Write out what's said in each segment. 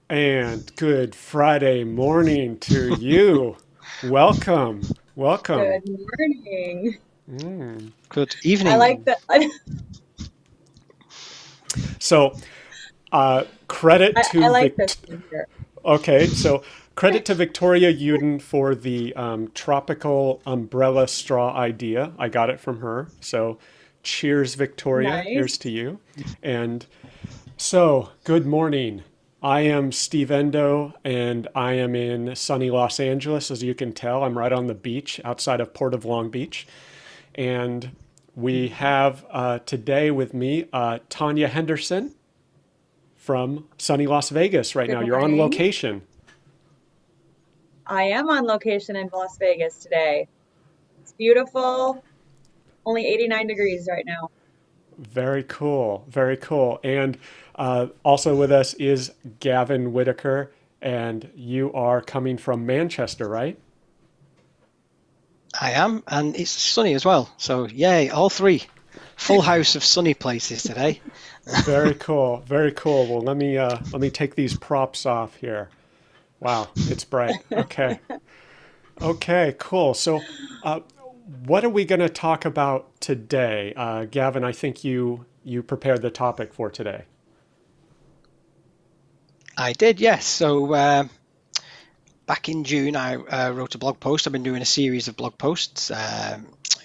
And good Friday morning to you. Welcome. Welcome. Good morning. Mm. Good I like evening. that. So, credit I to like this one here. Okay, so credit to Victoria Uden for the tropical umbrella straw idea. I got it from her. So, cheers, Victoria. Here's Nice. to you. And so, good morning. I am Steve Endo, and I am in sunny Los Angeles. As you can tell, I'm right on the beach outside of Port of Long Beach. And we have today with me Tanya Henderson from sunny Las Vegas right Good now. You're on morning. location. I am on location in Las Vegas today. It's beautiful. Only 89 degrees right now. Very cool. Very cool. And also with us is Gavin Whitaker, and you are coming from Manchester, right? I am, and it's sunny as well. So yay, all three. Full house of sunny places today. Very cool. Very cool. Well, let me take these props off here. Wow, it's bright. Okay. Okay, cool. So, what are we going to talk about today? Gavin, I think you prepared the topic for today. I did, yes. So back in June, I wrote a blog post. I've been doing a series of blog posts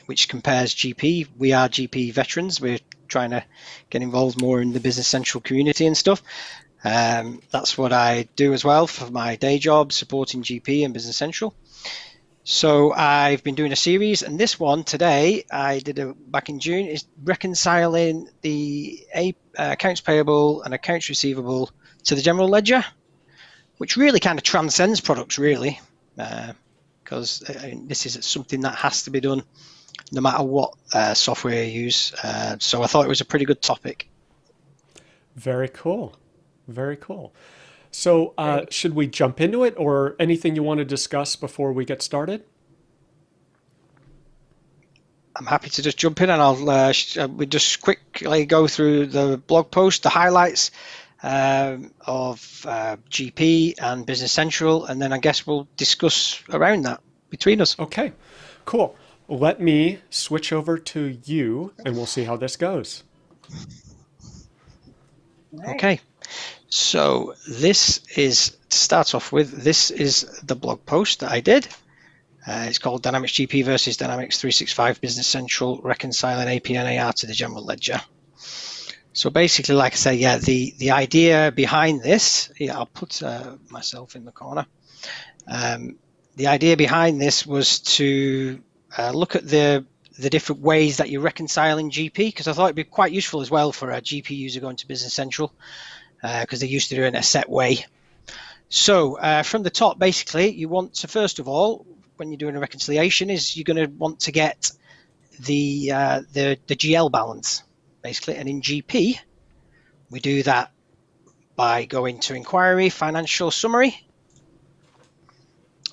which compares GP. We are GP veterans. We're trying to get involved more in the Business Central community and stuff. That's what I do as well for my day job, supporting GP and Business Central. So I've been doing a series, and this one today I did back in June is reconciling the accounts payable and accounts receivable to the general ledger, which really kind of transcends products, really, because this is something that has to be done no matter what software you use. So I thought it was a pretty good topic. Very cool. Very cool. So, Great. should we jump into it or anything you want to discuss before we get started? I'm happy to just jump in, and we just quickly go through the blog post, the highlights of GP and Business Central, and then I guess we'll discuss around that between us. Okay, cool. Let me switch over to you and we'll see how this goes. All right. Okay, so this is, to start off with, this is the blog post that I did. It's called Dynamics GP versus Dynamics 365 Business Central, reconciling AP and AR to the general ledger. So basically, like I say, yeah, the idea behind this, yeah, I'll put myself in the corner. The idea behind this was to look at the different ways that you reconcile in GP, because I thought it'd be quite useful as well for a GP user going to Business Central, because they're used to doing it a set way. So from the top, basically, you want to, first of all, when you're doing a reconciliation, is you're going to want to get the GL balance, basically. And in GP, we do that by going to Inquiry, Financial Summary,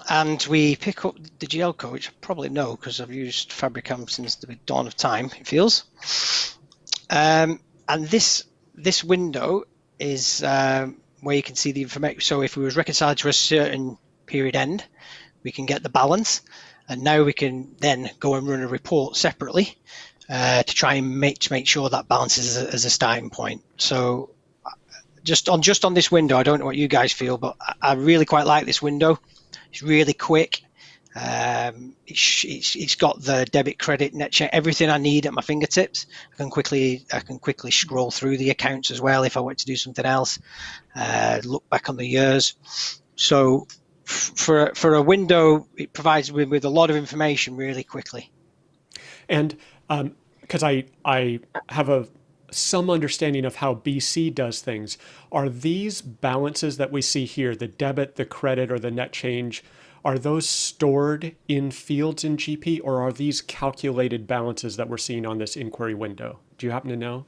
and we pick up the GL code, which I probably know because I've used Fabricam since the dawn of time, it feels. And this window is where you can see the information. So if we was reconciled to a certain period end, we can get the balance, and now we can then go and run a report separately to try and make sure that balance is as a starting point. So just on this window, I don't know what you guys feel, but I really quite like this window. It's really quick. It's got the debit, credit, net check, everything I need at my fingertips. I can quickly scroll through the accounts as well if I want to do something else. Look back on the years. So for a window, it provides me with a lot of information really quickly. And because I have some understanding of how BC does things, are these balances that we see here, the debit, the credit, or the net change, are those stored in fields in GP, or are these calculated balances that we're seeing on this inquiry window? Do you happen to know?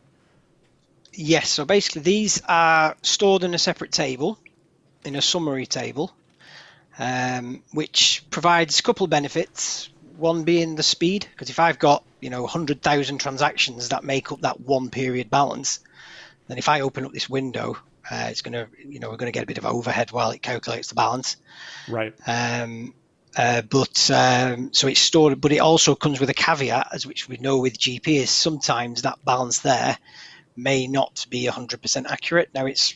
Yes, so basically these are stored in a separate table, in a summary table, which provides a couple of benefits. One being the speed, because if I've got 100,000 transactions that make up that one period balance, then if I open up this window, It's going to, we're going to get a bit of overhead while it calculates the balance. Right. So it's stored, but it also comes with a caveat, as which we know with GP, is sometimes that balance there may not be 100% accurate. Now it's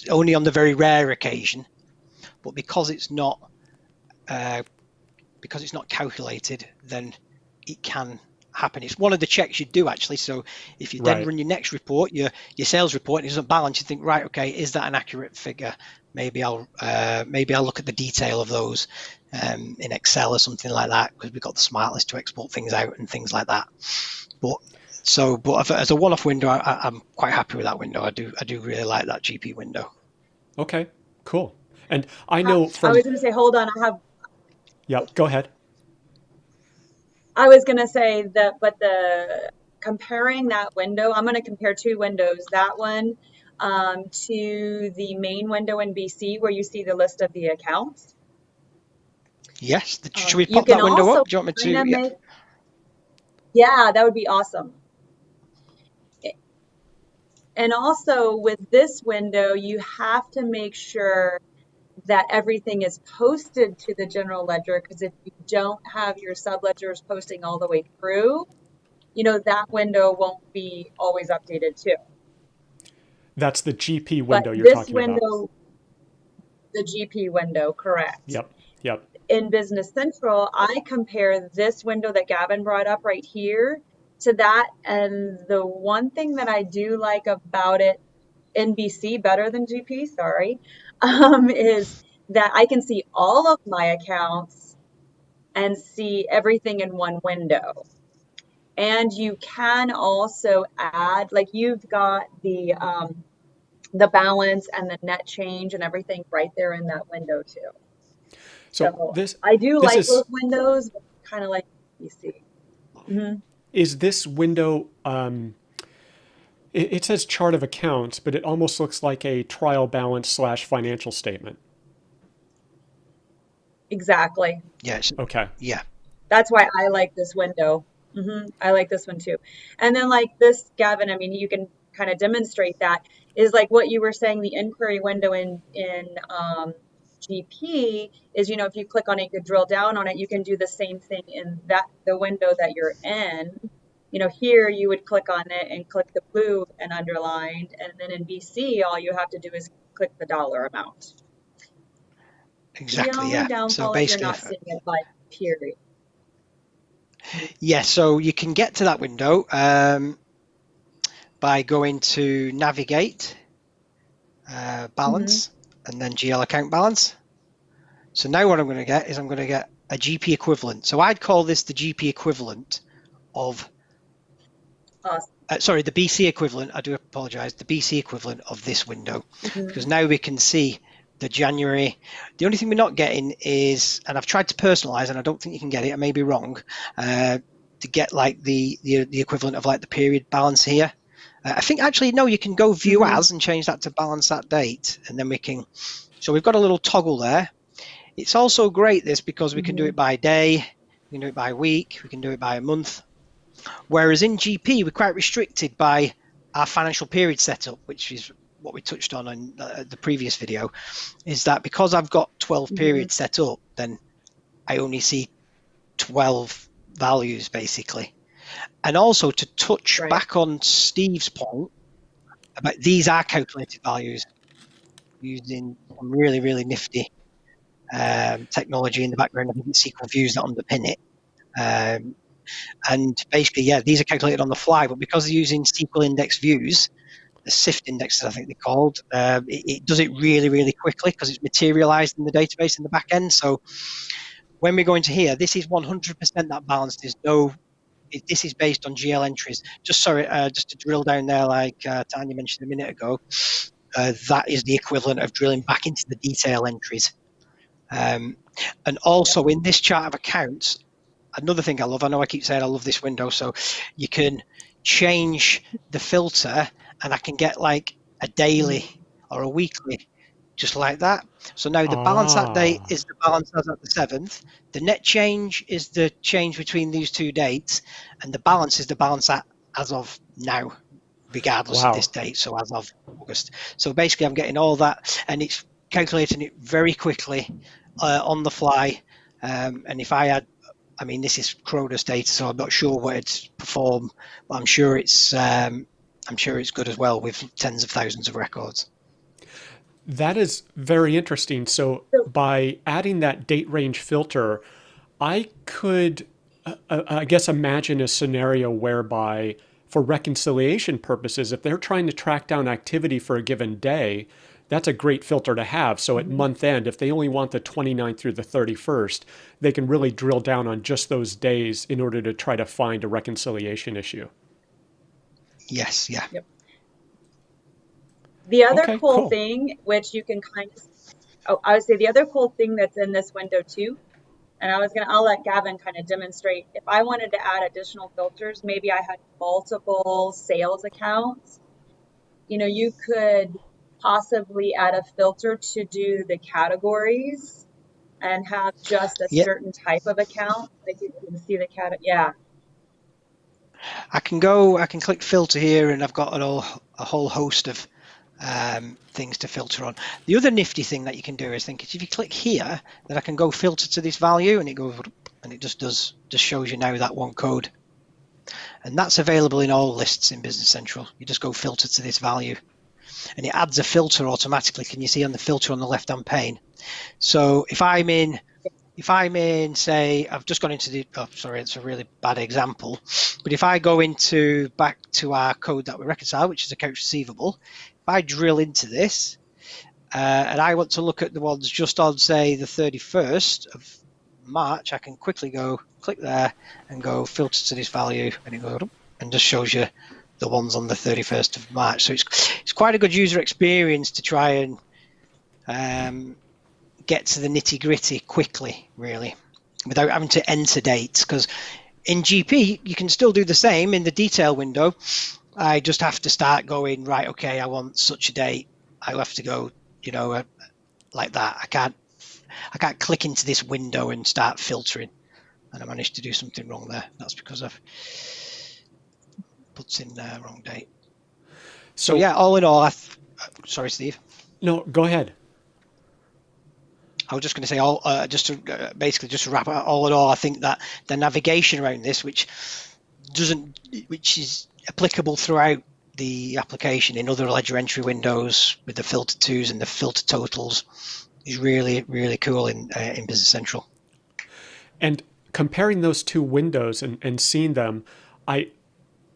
only on the very rare occasion, but because it's not calculated, then it can happen. It's one of the checks you do, actually. So if you then run your next report, your sales report, and it doesn't balance, you think, right, okay, is that an accurate figure? Maybe I'll look at the detail of those in Excel or something like that, because we've got the smart list to export things out and things like that. But as a one-off window, I'm quite happy with that window. I do really like that GP window. Okay, cool. And I know from... I was going to say, hold on, Yeah, go ahead. I was going to say that, but comparing that window, I'm going to compare two windows, that one to the main window in BC where you see the list of the accounts. Yes. Should we pop that window up? Do you want me to? Yeah, that would be awesome. And also with this window, you have to make sure that everything is posted to the general ledger, because if you don't have your subledgers posting all the way through, that window won't be always updated too. That's the GP window you're talking about. The GP window, correct. Yep. In Business Central, I compare this window that Gavin brought up right here to that. And the one thing that I do like about it in BC, better than GP, is that I can see all of my accounts and see everything in one window. And you can also add, like you've got the balance and the net change and everything right there in that window too. So I do like those windows, but kind of like BC. Mm-hmm. Is this window, it says chart of accounts, but it almost looks like a trial balance / financial statement. Exactly. Yes. Okay. Yeah. That's why I like this window. Mm-hmm. I like this one too. And then like this, Gavin, I mean, you can kind of demonstrate that, is like what you were saying, the inquiry window in GP is, if you click on it, you could drill down on it, you can do the same thing in the window that you're in. Here you would click on it and click the blue and underlined, and then in BC, all you have to do is click the dollar amount. Exactly, the only downfall is you're not seeing it by period. Yeah, so you can get to that window by going to navigate, balance, and then GL account balance. So now what I'm going to get is I'm going to get a GP equivalent. So I'd call this the GP equivalent of, sorry, the BC equivalent. I do apologize, the BC equivalent of this window, because now we can see the January. The only thing we're not getting is, and I've tried to personalize, and I don't think you can get it, I may be wrong, to get like the equivalent of like the period balance here. I think actually, no, you can go view as and change that to balance that date, and then we can, so we've got a little toggle there. It's also great this because we can do it by day, we can do it by week, we can do it by a month. Whereas in GP, we're quite restricted by our financial period setup, which is what we touched on in the previous video, is that because I've got 12 periods set up, then I only see 12 values basically. And also to touch back on Steve's point about these are calculated values using some really, really nifty technology in the background. I think it's SQL views that underpin it. And basically, yeah, these are calculated on the fly, but because they're using SQL index views, the SIFT indexes, I think they're called, it does it really, really quickly because it's materialized in the database in the back end. So when we go into here, this is 100% that balance. There's no, this is based on GL entries. Just to drill down there, like Tanya mentioned a minute ago, that is the equivalent of drilling back into the detail entries. And also in this chart of accounts, another thing I love, I know I keep saying I love this window, so you can change the filter and I can get like a daily or a weekly, just like that. So now the balance that day is the balance as at the 7th. The net change is the change between these two dates, and the balance is the balance as of now. regardless of this Wow. date, so as of August. So basically I'm getting all that, and it's calculating it very quickly on the fly. And if I had, I mean, this is Cronus data, so I'm not sure what it's performed, but I'm sure it's good as well with tens of thousands of records. That is very interesting. So So, by adding that date range filter, I could, I guess, imagine a scenario whereby, for reconciliation purposes, if they're trying to track down activity for a given day, that's a great filter to have. So at mhm. month end, if they only want the 29th through the 31st, they can really drill down on just those days in order to try to find a reconciliation issue. Yes, yeah. Yep. The other Okay, cool cool. thing, which you can kind of, oh, I would say the other cool thing that's in this window too, and I'll let Gavin kind of demonstrate. If I wanted to add additional filters, maybe I had multiple sales accounts, you could possibly add a filter to do the categories and have just a Yeah, certain type of account. Like you can see the yeah. I can click filter here, and I've got a whole host of things to filter on. The other nifty thing that you can do is if you click here, then I can go filter to this value, and it goes, and it just shows you now that one code, and that's available in all lists in Business Central. You just go filter to this value, and it adds a filter automatically. Can you see on the filter on the left-hand pane? So if I'm in, say, I've just gone into the, oh, sorry, it's a really bad example, but if I go back to our code that we reconcile, which is accounts receivable, if I drill into this, and I want to look at the ones just on, say, the 31st of March, I can quickly go click there and go filter to this value, and it goes and just shows you the ones on the 31st of March. So it's quite a good user experience to try and get to the nitty gritty quickly, really, without having to enter dates. Because in GP, you can still do the same in the detail window. I just have to start going, right, okay, I want such a date. I have to go, like that. I can't click into this window and start filtering. And I managed to do something wrong there. That's because I've put in the wrong date. So So, yeah, all in all, sorry, Steve. no, go ahead. I was just going to say, basically just to wrap up. All in all, I think that the navigation around this, which is applicable throughout the application in other ledger entry windows with the filter twos and the filter totals, is really, really cool in Business Central. And comparing those two windows and seeing them, I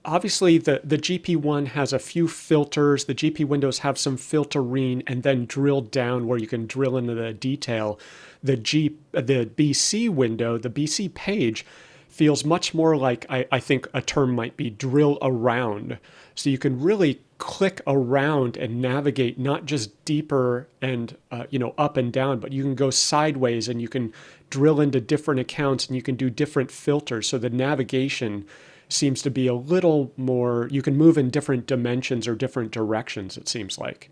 obviously the GP one has a few filters. The GP windows have some filtering and then drill down where you can drill into the detail. The BC window, the BC page, feels much more like I think a term might be drill around. So you can really click around and navigate not just deeper and up and down, but you can go sideways and you can drill into different accounts and you can do different filters. So the navigation seems to be a little more, you can move in different dimensions or different directions, it seems like.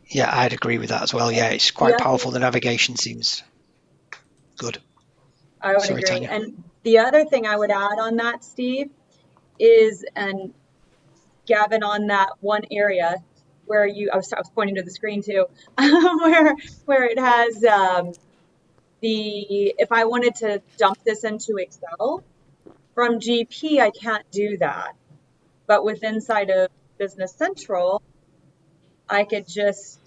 Yeah, I'd agree with that as well. Yeah, it's quite Yeah, powerful. The navigation seems good. I would Sorry, agree. Tanya. And the other thing I would add on that, Steve, is, and Gavin, on that one area where I was pointing to the screen too, where it has if I wanted to dump this into Excel from GP, I can't do that. But with inside of Business Central, I could just,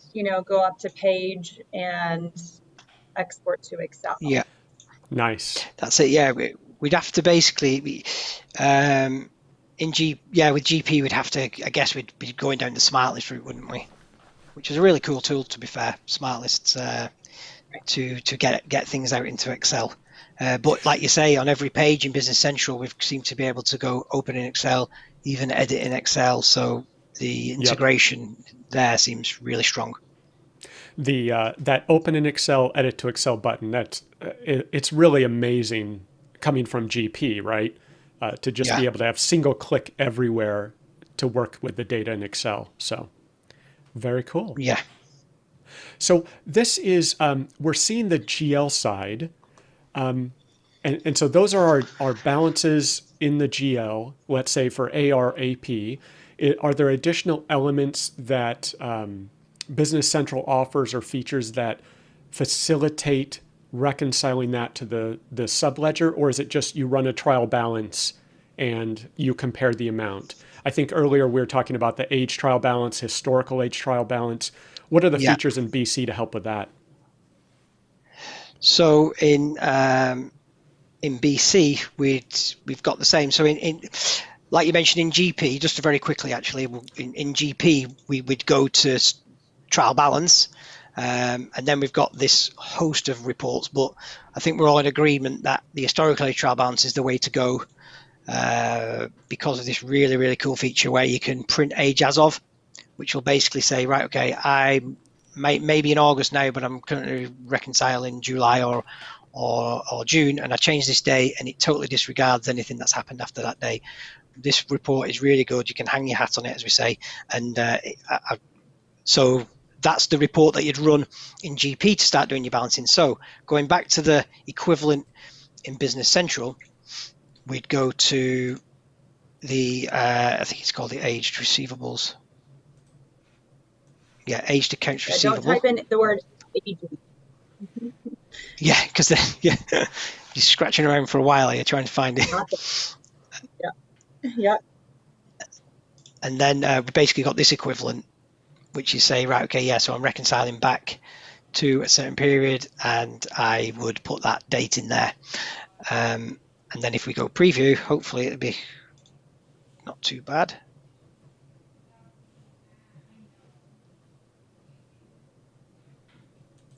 go up to page and export to Excel. Yeah, Nice. that's it. Yeah, we'd have to basically, with GP, we'd have to, I guess we'd be going down the smart list route, wouldn't we? Which is a really cool tool, to be fair, smart lists, to get things out into Excel. But like you say, on every page in Business Central, we seem to be able to go open in Excel, even edit in Excel. So the Yep. integration there seems really strong. That open in Excel, edit to Excel button, it's really amazing coming from GP, right? To just Yeah, be able to have single click everywhere to work with the data in Excel. So very cool. yeah, So this is, we're seeing the GL side. And so those are our balances in the GL, let's say for ARAP. Are there additional elements that Business Central offers or features that facilitate reconciling that to the subledger, or is it just you run a trial balance and you compare the amount? I think earlier we were talking about the age trial balance, historical age trial balance. What are the Yeah. features in BC to help with that? So in BC, we've got the same. So in like you mentioned in GP, just very quickly actually, in GP we would go to trial balance, and then we've got this host of reports. But I think we're all in agreement that the historical age trial balance is the way to go, because of this really cool feature where you can print age as of, which will basically say, right, okay, I maybe in August now, but I'm currently reconciling July or June, and I change this day, and it totally disregards anything that's happened after that day. This report is really good. You can hang your hat on it, as we say, and so that's the report that you'd run in GP to start doing your balancing. So going back to the equivalent in Business Central, we'd go to the I think it's called the aged receivables. Yeah, aged accounts receivable. Don't type in the word aging. Yeah, because then you're scratching around for a while. You're trying to find it. Yeah. And then we basically got this equivalent, which you say, right, okay, yeah, so I'm reconciling back to a certain period, and I would put that date in there. And then if we go preview, hopefully it'll be not too bad.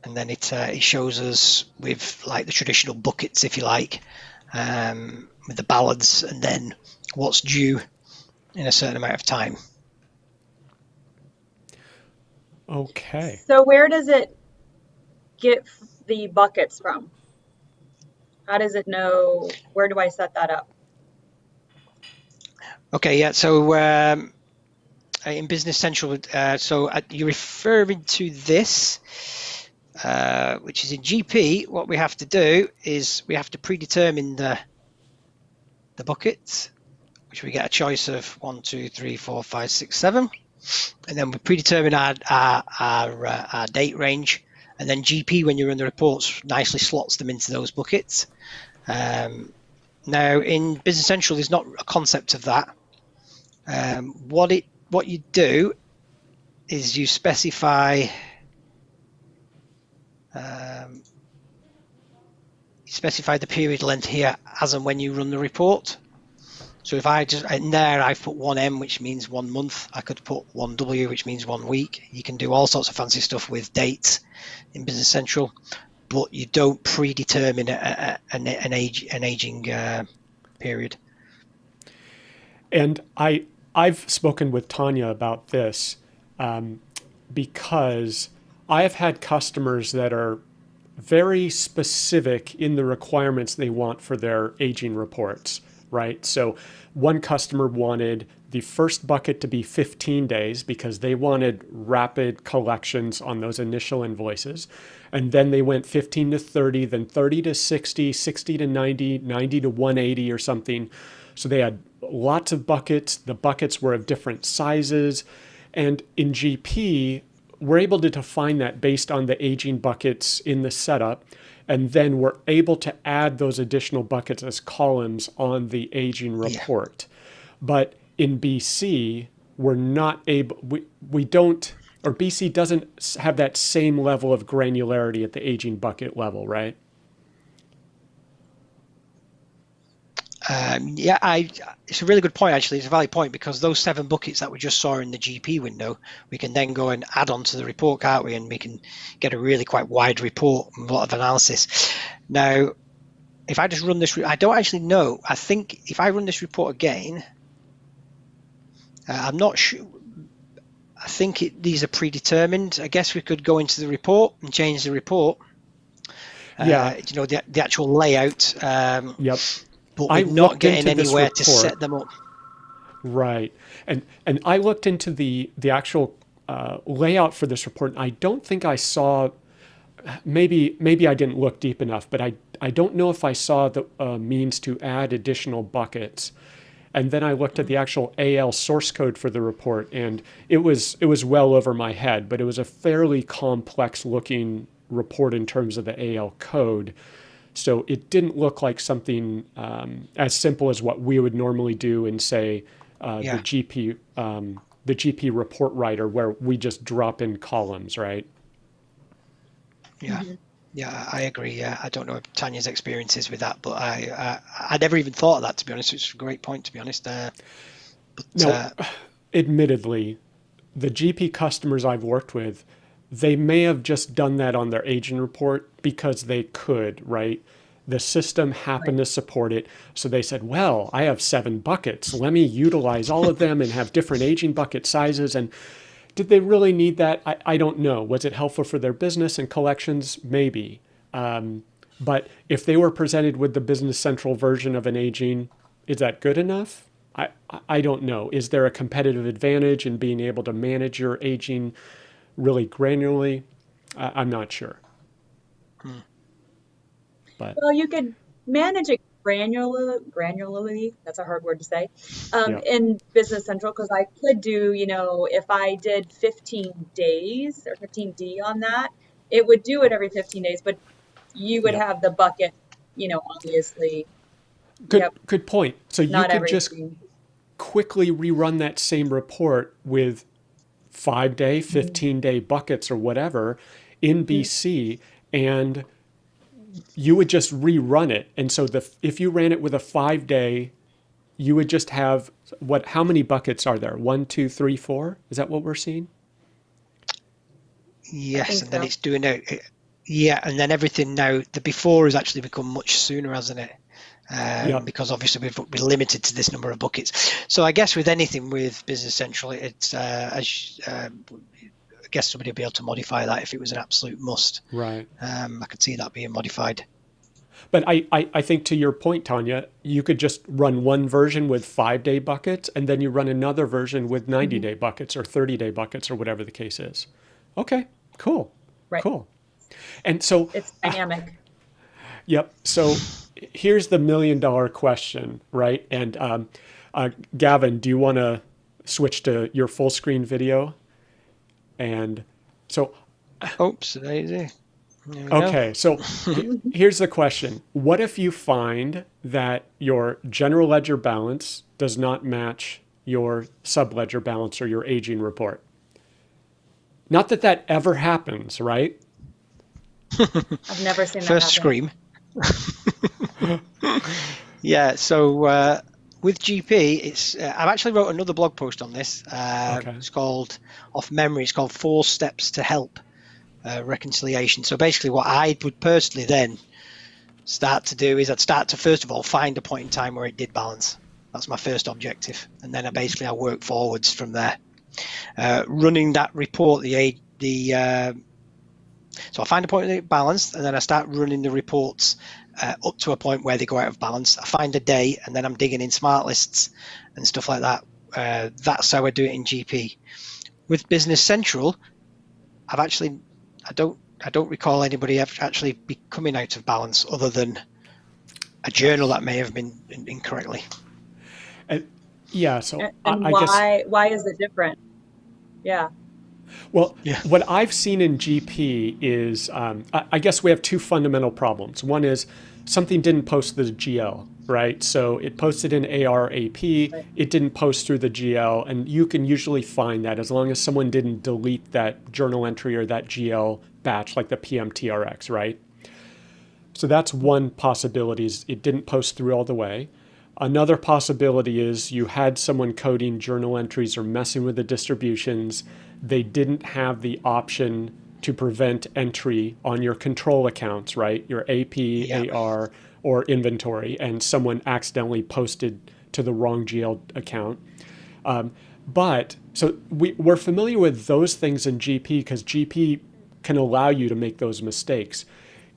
And then it shows us with like the traditional buckets, if you like, with the balance, and then what's due in a certain amount of time. Okay. So where does it get the buckets from? How does it know? Where do I set that up? Okay, yeah. So in Business Central, so you're referring to this, which is in GP. What we have to do is we have to predetermine the buckets, which we get a choice of 1, 2, 3, 4, 5, 6, 7, and then we predetermine our date range, and then GP, when you run the reports, nicely slots them into those buckets. Now in Business Central, there's not a concept of that. What you do is you specify the period length here as and when you run the report. So if I just in there I've put 1M, which means 1 month. I could put 1W, which means 1 week. You can do all sorts of fancy stuff with dates in Business Central, but you don't predetermine an aging period. And I've spoken with Tanya about this because I have had customers that are very specific in the requirements they want for their aging reports, right? So one customer wanted the first bucket to be 15 days because they wanted rapid collections on those initial invoices. And then they went 15 to 30, then 30 to 60, 60 to 90, 90 to 180 or something. So they had lots of buckets. The buckets were of different sizes. And in GP, we're able to define that based on the aging buckets in the setup. And then we're able to add those additional buckets as columns on the aging report. Yeah. But in BC, we're not able, we don't, or BC doesn't have that same level of granularity at the aging bucket level, right? It's a really good point, actually. It's a valid point, because those 7 buckets that we just saw in the GP window, we can then go and add on to the report, can't we? And we can get a really quite wide report and a lot of analysis. Now, if I just run this, I don't actually know. I think if I run this report again, I'm not sure. I think these are predetermined. I guess we could go into the report and change the report. Yeah. The actual layout. Yep. But we're not getting anywhere to set them up. Right. And I looked into the actual layout for this report. I don't think I saw, maybe I didn't look deep enough, but I don't know if I saw the means to add additional buckets. And then I looked at the actual AL source code for the report, and it was well over my head, but it was a fairly complex looking report in terms of the AL code. So it didn't look like something as simple as what we would normally do in, say, Yeah. the GP report writer, where we just drop in columns, right? Yeah. Yeah, I agree. Yeah, I don't know if Tanya's experiences with that, but I never even thought of that, to be honest. It's a great point, to be honest. Now, admittedly, the GP customers I've worked with, they may have just done that on their aging report because they could, right? The system happened to support it. So they said, well, I have 7 buckets. Let me utilize all of them and have different aging bucket sizes. And did they really need that? I don't know. Was it helpful for their business and collections? Maybe. But if they were presented with the Business Central version of an aging, is that good enough? I don't know. Is there a competitive advantage in being able to manage your aging really granularly? I'm not sure. But Well, you could manage it granularly, that's a hard word to say, yeah, in Business Central, because I could do, if I did 15 days or 15D on that, it would do it every 15 days, but you would yeah. have the bucket, obviously. Good, Yep, good point. So you not could just everything. quickly rerun that same report with 5-day, 15-day buckets or whatever in BC, and you would just rerun it. And so if you ran it with a 5-day, you would just have how many buckets are there? 1, 2, 3, 4? Is that what we're seeing? I yes, think and then so. it's doing it. Yeah, and then everything now, the before has actually become much sooner, hasn't it? Yep. Because obviously we're limited to this number of buckets. So I guess with anything with Business Central, it's I guess somebody will be able to modify that if it was an absolute must. Right. I could see that being modified. But I think to your point, Tanya, you could just run one version with 5-day buckets, and then you run another version with 90-day buckets or 30-day buckets or whatever the case is. Okay, cool, Right. cool. And so, It's dynamic. yep. So here's the $1,000,000 question, right? And Gavin, do you want to switch to your full screen video? And so, Oops, there we okay, go. so here's the question. What if you find that your general ledger balance does not match your subledger balance or your aging report? Not that that ever happens, right? I've never seen that First happen. scream. Yeah, so with GP, I've actually wrote another blog post on this. Okay. It's called, off memory, it's called 4 Steps to Help Reconciliation. So basically what I would personally then start to do is I'd start to, first of all, find a point in time where it did balance. That's my first objective. And then I work forwards from there. Running that report, so I find a point where it balanced, and then I start running the reports up to a point where they go out of balance. I find a day, and then I'm digging in smart lists and stuff like that. That's how I do it in GP. With Business Central, I don't recall anybody actually becoming out of balance other than a journal that may have been incorrectly. Yeah, so And I guess, why is it different? Yeah. well, Yeah. what I've seen in GP is, I guess we have 2 fundamental problems. One is something didn't post the GL, right? So it posted in ARAP, Right. it didn't post through the GL, and you can usually find that as long as someone didn't delete that journal entry or that GL batch, like the PMTRX, right? So that's one possibility, is it didn't post through all the way. Another possibility is you had someone coding journal entries or messing with the distributions. They didn't have the option to prevent entry on your control accounts, right? Your AP, Yeah. AR, or inventory, and someone accidentally posted to the wrong GL account. But so we're familiar with those things in GP because GP can allow you to make those mistakes.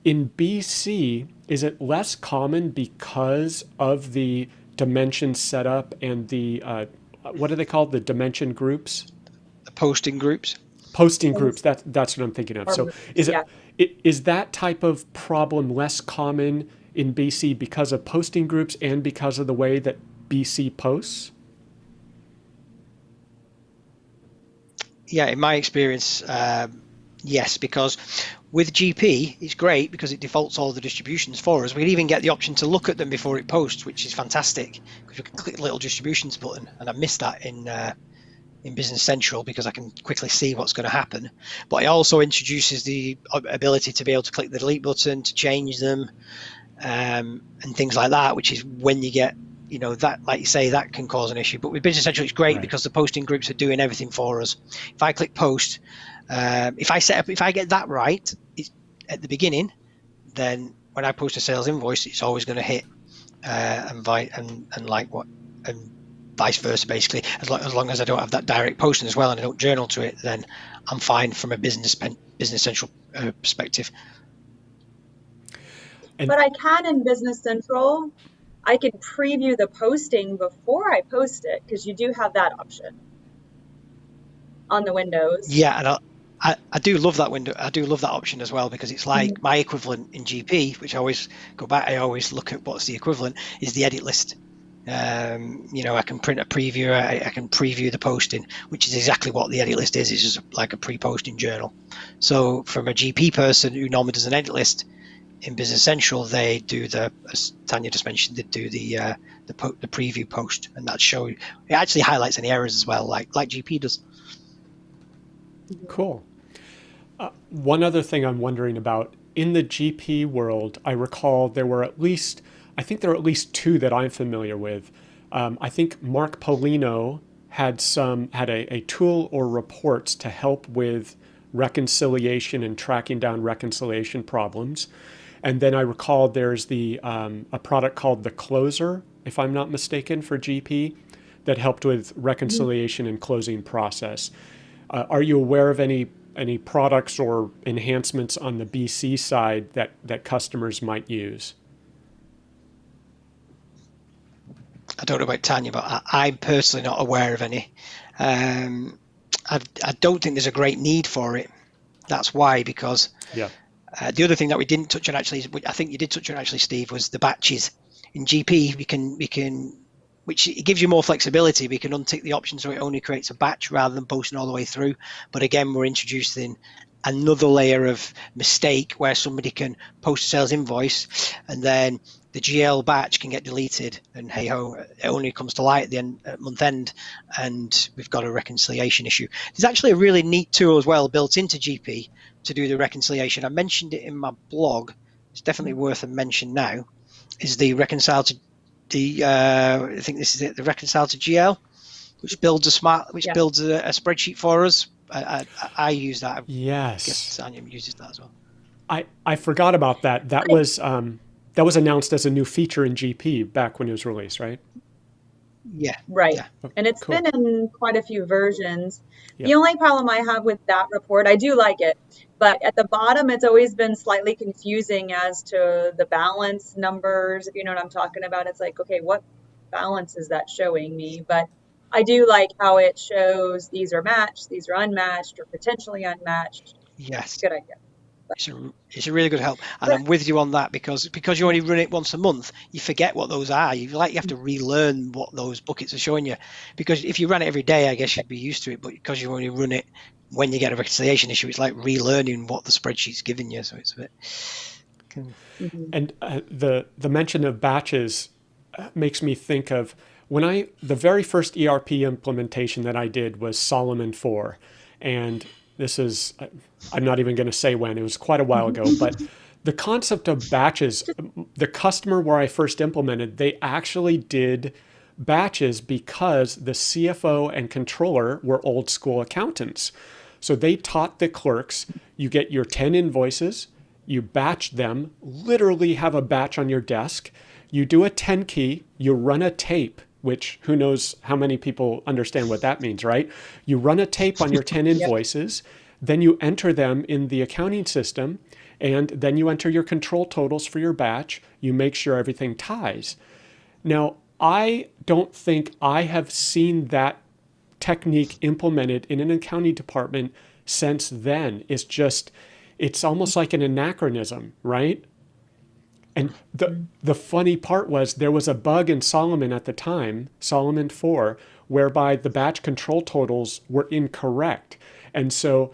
In BC, is it less common because of the dimension setup and the, what are they called? The dimension groups? The posting groups. Posting groups, that's what I'm thinking of. So is Yeah. is that type of problem less common in BC because of posting groups and because of the way that BC posts? Yeah, in my experience, yes, because with GP, it's great because it defaults all the distributions for us. We can even get the option to look at them before it posts, which is fantastic because we can click the little distributions button, and I missed that in Business Central because I can quickly see what's going to happen. But it also introduces the ability to be able to click the delete button to change them, and things like that, which is when you get, that, like you say, that can cause an issue. But with Business Central, it's great because the posting groups are doing everything for us. If I click post, if I get that right at the beginning, then when I post a sales invoice, it's always going to hit, and vice versa, basically. As long as I don't have that direct posting as well and I don't journal to it, then I'm fine from a Business Central perspective. But I can in Business Central, I can preview the posting before I post it because you do have that option on the Windows. Yeah, and I do love that window. I do love that option as well because it's like my equivalent in GP, which I always go back. I always look at what's the equivalent is the edit list. I can print a preview. I can preview the posting, which is exactly what the edit list is. It's just like a pre-posting journal. So from a GP person who normally does an edit list in Business Central, they do as Tanya just mentioned, they do the preview post, and that it actually highlights any errors as well, like GP does. Cool. One other thing I'm wondering about in the GP world, I recall there are at least two that I'm familiar with. I think Mark Polino had a tool or reports to help with reconciliation and tracking down reconciliation problems. And then I recall there's a product called the Closer, if I'm not mistaken, for GP that helped with reconciliation and closing process. Are you aware of any products or enhancements on the BC side that customers might use? I don't know about Tanya, but I'm personally not aware of any. I don't think there's a great need for it. That's why, because the other thing that we didn't touch on actually, I think you did touch on actually, Steve, was the batches. In GP, we can, which it gives you more flexibility. We can untick the option so it only creates a batch rather than posting all the way through. But again, we're introducing another layer of mistake where somebody can post a sales invoice and then the GL batch can get deleted, and hey ho, it only comes to light at the end, at month end, and we've got a reconciliation issue. There's actually a really neat tool as well built into GP to do the reconciliation. I mentioned it in my blog. It's definitely worth a mention now. Is the Reconcile to I think this is it, the Reconcile to GL, which builds builds a spreadsheet for us. I use that. Yes. I guess Tanya uses that as well. I forgot about that. That was announced as a new feature in GP back when it was released, right? Yeah. Right. Yeah. And it's Cool. been in quite a few versions. Yeah. The only problem I have with that report, I do like it, but at the bottom, it's always been slightly confusing as to the balance numbers. If you know what I'm talking about, it's like, okay, what balance is that showing me? But I do like how it shows these are matched, these are unmatched, or potentially unmatched. Yes. Good idea. It's a really good help, and I'm with you on that because you only run it once a month, you forget what those are. You have to relearn what those buckets are showing you, because if you ran it every day, I guess you'd be used to it. But because you only run it when you get a reconciliation issue, it's like relearning what the spreadsheet's giving you. So it's a bit. And the mention of batches makes me think of the very first ERP implementation that I did was Solomon 4, and this is, I'm not even going to say when, it was quite a while ago, but the concept of batches, the customer where I first implemented, they actually did batches because the CFO and controller were old school accountants. So they taught the clerks, you get your 10 invoices, you batch them, literally have a batch on your desk, you do a 10 key, you run a tape, which who knows how many people understand what that means, right? You run a tape on your 10 invoices, then you enter them in the accounting system, and then you enter your control totals for your batch. You make sure everything ties. Now, I don't think I have seen that technique implemented in an accounting department since then is just, it's almost like an anachronism, right? And the funny part was there was a bug in Solomon at the time, Solomon 4, whereby the batch control totals were incorrect. And so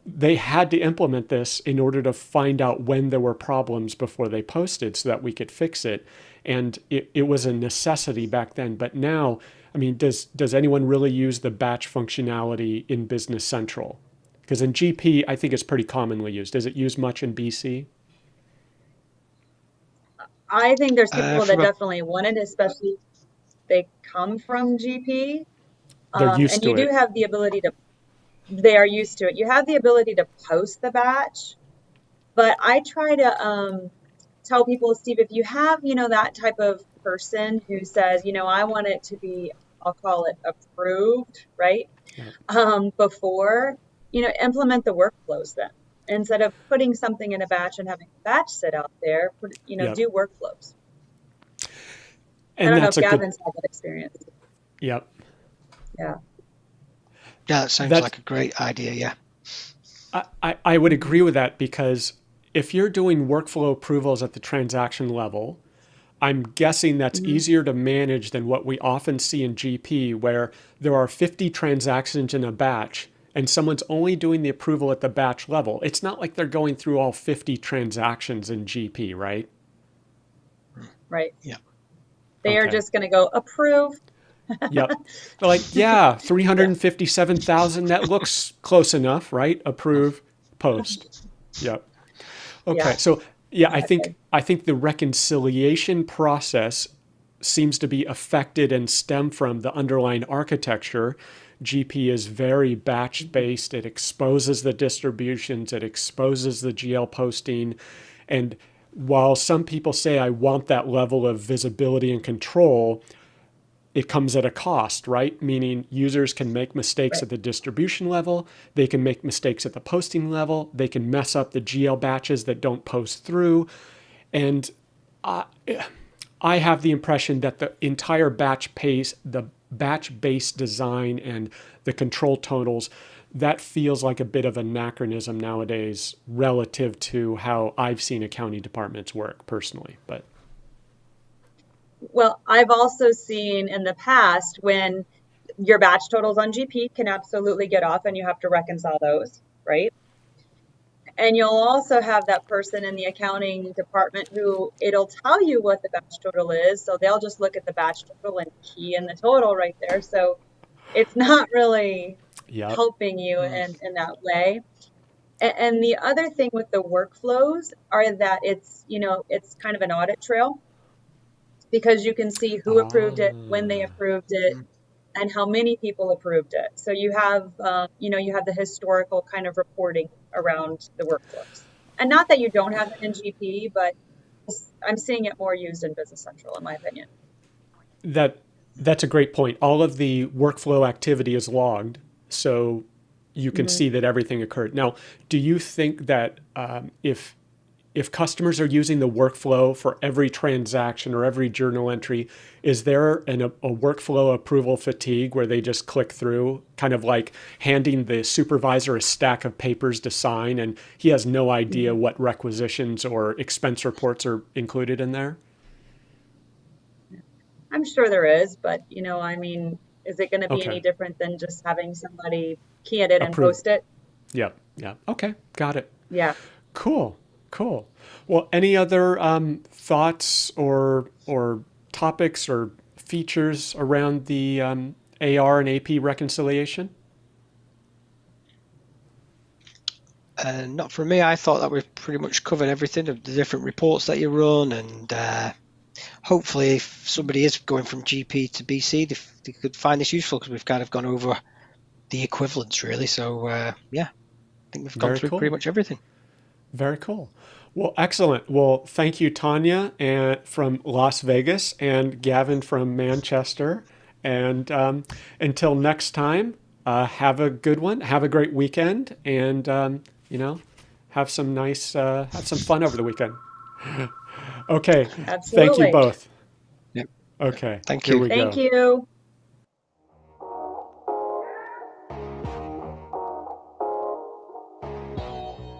they had to implement this in order to find out when there were problems before they posted so that we could fix it. And it was a necessity back then. But now, I mean, does anyone really use the batch functionality in Business Central? Because in GP, I think it's pretty commonly used. Is it used much in BC? I think there's people that From a definitely want it, especially they come from GP. They're used And you to do it. have the ability to, they are used to it. You have the ability to post the batch, but I try to tell people, Steve, if you have, that type of person who says, I want it to be, I'll call it approved, right? Yeah. Before, implement the workflows then. Instead of putting something in a batch and having a batch sit out there, Yep. do workflows. I And don't know that's if a good, Gavin's had that experience. yep. Yeah. Yeah, that sounds That's, like a great idea. Yeah. I would agree with that because if you're doing workflow approvals at the transaction level, I'm guessing that's Mhm. easier to manage than what we often see in GP, where there are 50 transactions in a batch and someone's only doing the approval at the batch level. It's not like they're going through all 50 transactions in GP, right? Right. Yeah. They are Okay. just going to go approve. Yep. They're like, yeah, 357,000, that looks close enough, right? Approve, post. Yep. Okay. Yeah, So, yeah, exactly. I think the reconciliation process seems to be affected and stem from the underlying architecture. GP is very batch based. It exposes the distributions, it exposes the GL posting. And while some people say, I want that level of visibility and control, it comes at a cost, right? Meaning users can make mistakes Right. at the distribution level, they can make mistakes at the posting level, they can mess up the GL batches that don't post through. And I, I have the impression that the entire batch pace, the batch-based design and the control totals, that feels like a bit of anachronism nowadays relative to how I've seen accounting departments work personally. But Well, I've also seen in the past when your batch totals on GP can absolutely get off and you have to reconcile those, right? And you'll also have that person in the accounting department who it'll tell you what the batch total is. So they'll just look at the batch total and key in the total right there. So it's not really yep. helping you in that way. And the other thing with the workflows are that it's kind of an audit trail because you can see who approved it, when they Ah, approved it, and how many people approved it. So you have, you have the historical kind of reporting around the workflows. And not that you don't have it in GP, but I'm seeing it more used in Business Central, in my opinion. that that's a great point. All of the workflow activity is logged, so you can Mhm. see that everything occurred. Now, do you think that if customers are using the workflow for every transaction or every journal entry, is there a workflow approval fatigue where they just click through, kind of like handing the supervisor a stack of papers to sign and he has no idea Mhm. what requisitions or expense reports are included in there? I'm sure there is, but I mean, is it going to be any Okay, different than just having somebody key it and approve. post it? Yep, yeah. Okay, got it. Yeah. Cool, cool. Well, any other thoughts or topics or features around the AR and AP reconciliation? Not for me. I thought that we've pretty much covered everything of the different reports that you run, and hopefully, if somebody is going from GP to BC, they could find this useful because we've kind of gone over the equivalents really. So yeah, I think we've gone Very through pretty cool. much everything. Very cool. Well, excellent. Well, thank you, Tanya, and from Las Vegas, and Gavin from Manchester. And until next time, have a good one. Have a great weekend, and have have some fun over the weekend. Okay. Thank you Absolutely. both. Yep. Okay. Thank Here you. we Thank go. you.